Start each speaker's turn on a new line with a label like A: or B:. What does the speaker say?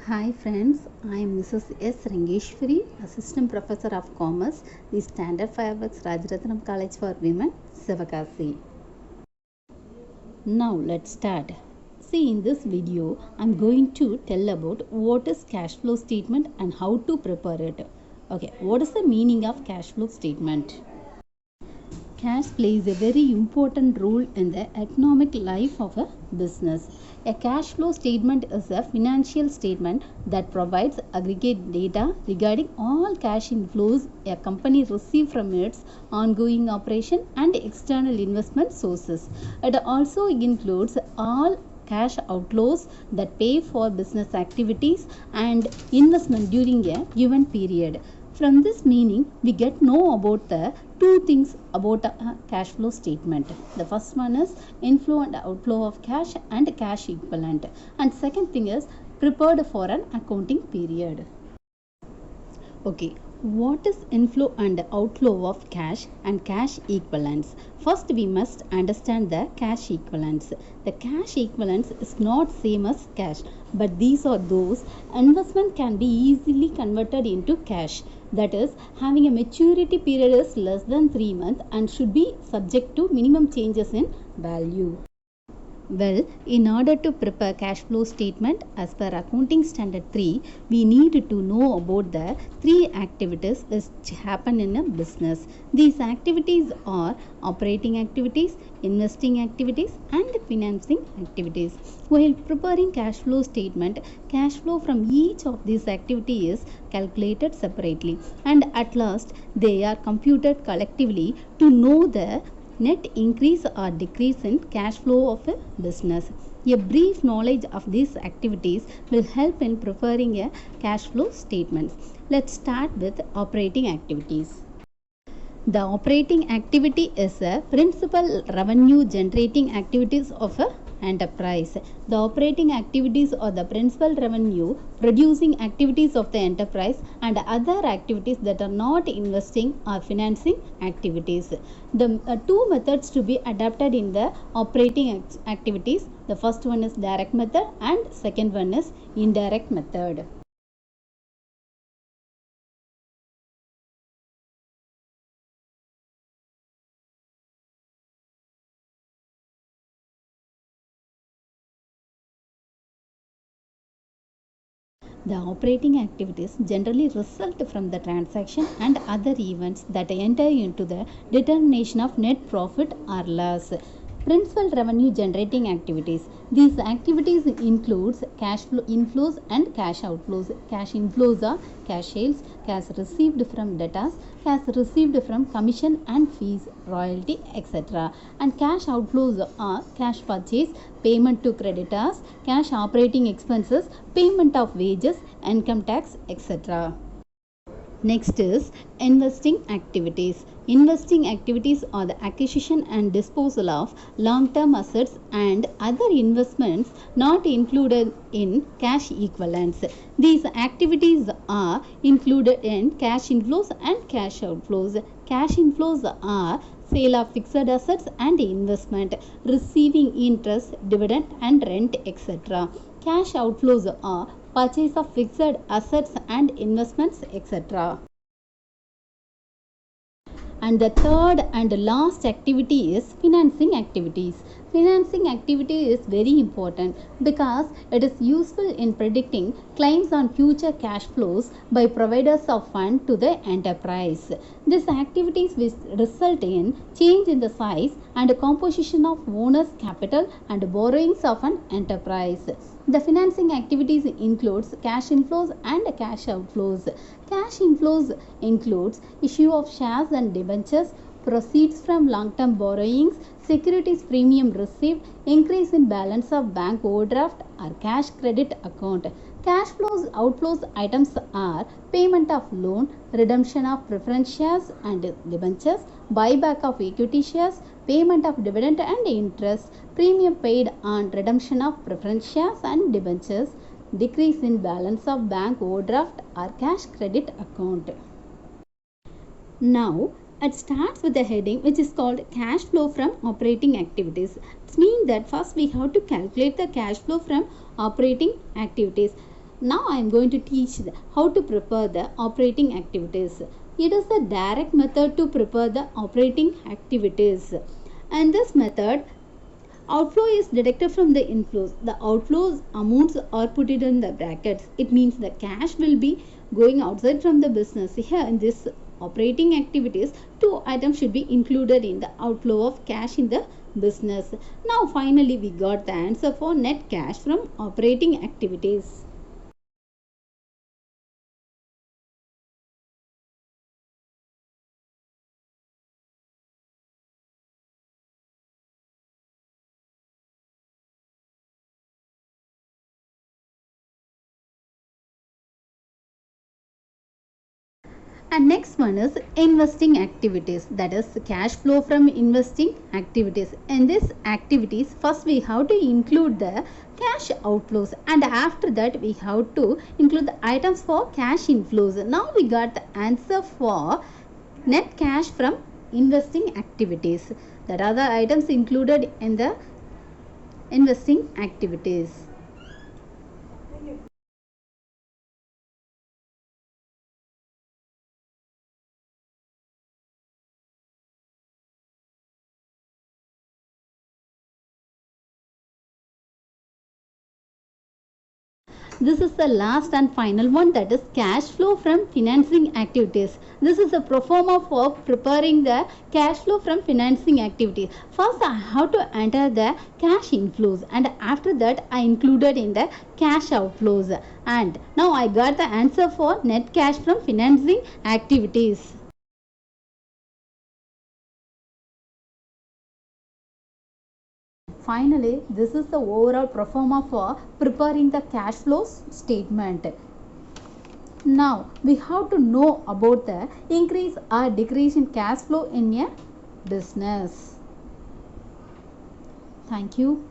A: Hi friends, I am Mrs. S. Rangeshwari, Assistant Professor of Commerce, the Standard Fireworks Rajaratnam College for Women, Sivakasi. Now let's start. See, in this video, I am going to tell about what is cash flow statement and how to prepare it. Okay, what is the meaning of cash flow statement? Cash plays a very important role in the economic life of a business. A cash flow statement is a financial statement that provides aggregate data regarding all cash inflows a company receives from its ongoing operation and external investment sources. It also includes all cash outflows that pay for business activities and investment during a given period. From this meaning, we get know about the two things about a cash flow statement. The first one is inflow and outflow of cash and cash equivalent. And second thing is prepared for an accounting period. Okay, what is inflow and outflow of cash and cash equivalents? First, we must understand the cash equivalents. The cash equivalents is not same as cash, but these are those investment can be easily converted into cash. That is, having a maturity period is less than 3 months and should be subject to minimum changes in value. Well, in order to prepare cash flow statement as per accounting standard 3, we need to know about the three activities which happen in a business. These activities are operating activities, investing activities and financing activities. While preparing cash flow statement, cash flow from each of these activities is calculated separately and at last they are computed collectively to know the net increase or decrease in cash flow of a business. A brief knowledge of these activities will help in preparing a cash flow statement. Let's start with operating activities. The operating activity is a principal revenue generating activities of a enterprise. The operating activities are the principal revenue producing activities of the enterprise and other activities that are not investing or financing activities. The two methods to be adapted in the operating activities. The first one is direct method and second one is indirect method. The operating activities generally result from the transaction and other events that enter into the determination of net profit or loss. Principal revenue generating activities. These activities includes cash flow inflows and cash outflows. Cash inflows are cash sales, cash received from debtors, cash received from commission and fees, royalty, etc. And cash outflows are cash purchase, payment to creditors, cash operating expenses, payment of wages, income tax, etc. Next is investing activities. Investing activities are the acquisition and disposal of long-term assets and other investments not included in cash equivalents. These activities are included in cash inflows and cash outflows. Cash inflows are sale of fixed assets and investment, receiving interest, dividend and rent, etc. Cash outflows are purchase of fixed assets and investments, etc. And the third and last activity is financing activities. Financing activity is very important because it is useful in predicting claims on future cash flows by providers of fund to the enterprise. These activities will result in change in the size and composition of owners' capital and borrowings of an enterprise. The financing activities includes cash inflows and cash outflows. Cash inflows includes issue of shares and debentures, proceeds from long-term borrowings, securities premium received, increase in balance of bank overdraft or cash credit account. Cash flows outflows items are payment of loan, redemption of preference shares and debentures, buyback of equity shares, payment of dividend and interest, premium paid on redemption of preference shares and debentures, decrease in balance of bank overdraft or cash credit account. Now, it starts with a heading which is called cash flow from operating activities. It means that first we have to calculate the cash flow from operating activities. Now I am going to teach how to prepare the operating activities. It is the direct method to prepare the operating activities. And this method, outflow is deducted from the inflows. The outflows amounts are put it in the brackets. It means the cash will be going outside from the business. Here in this operating activities, two items should be included in the outflow of cash in the business. Now finally we got the answer for net cash from operating activities. And next one is investing activities, that is cash flow from investing activities. In this activities, first we have to include the cash outflows, and after that we have to include the items for cash inflows. Now we got the answer for net cash from investing activities. That are the items included in the investing activities. This is the last and final one, that is cash flow from financing activities. This is a pro forma for preparing the cash flow from financing activities. First I have to enter the cash inflows, and after that I included in the cash outflows, and now I got the answer for net cash from financing activities. Finally, this is the overall pro forma for preparing the cash flows statement. Now, we have to know about the increase or decrease in cash flow in a business. Thank you.